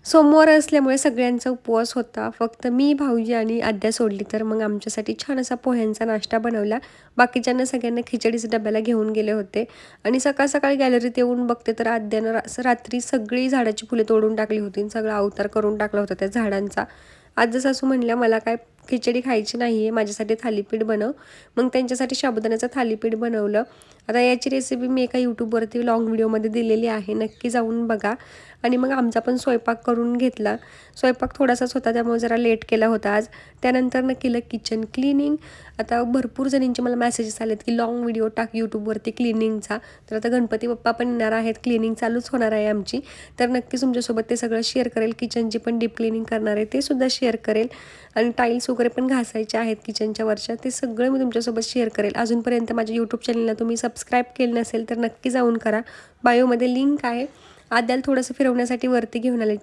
सोमवार असल्यामुळे सगळ्यांचा उपवास होता. फक्त मी, भाऊजी आणि आद्या सोडली. तर मग आमच्यासाठी छान असा पोह्यांचा नाश्ता बनवला. बाकीच्यांना सगळ्यांना खिचडीच डब्याला घेऊन गेले होते. आणि सकाळ-सकाळी गॅलरीत येऊन बघते तर आद्यानं रात्री सगळी झाडाची फुले तोडून टाकली होती. सगळा अवतार करून टाकला होता त्या झाडांचा. आज्या सासू म्हणल्या, "मला काय खिचडी खायची नाही आहे, माझ्यासाठी थालीपीठ बनव." मग त्यांच्यासाठी साबुदाण्याचं थालीपीठ बनवलं. आता याची रेसिपी मी एका यूट्यूबवरती लाँग व्हिडिओमध्ये दिलेली आहे, नक्की जाऊन बघा. आणि मग आमचा पण स्वयंपाक करून घेतला. स्वयंपाक थोडासाच होता त्यामुळे जरा लेट केला होता आज. त्यानंतरनं केलं किचन क्लीनिंग. आता भरपूर जणींचे मला मेसेजेस आलेत की लाँग व्हिडिओ टाक यूट्यूबवरती क्लीनिंगचा. तर आता गणपती बाप्पा पण येणार आहेत, क्लीनिंग चालूच होणार आहे आमची. तर नक्कीच तुमच्यासोबत ते सगळं शेअर करेल. किचनची पण डीप क्लीनिंग करणार आहे, ते सुद्धा शेअर करेल. आणि टाईल्स वगैरे पण घासायचे आहेत किचनच्या वरच्या, ते सगळं मी तुमच्यासोबत शेअर करेल. अजूनपर्यंत माझ्या यूट्यूब चॅनलला तुम्ही सबस्क्राईब केलं नसेल तर नक्की जाऊन करा. बायोमध्ये लिंक आहे. आद्याला थोडंसं फिरवण्यासाठी वरती घेऊन आले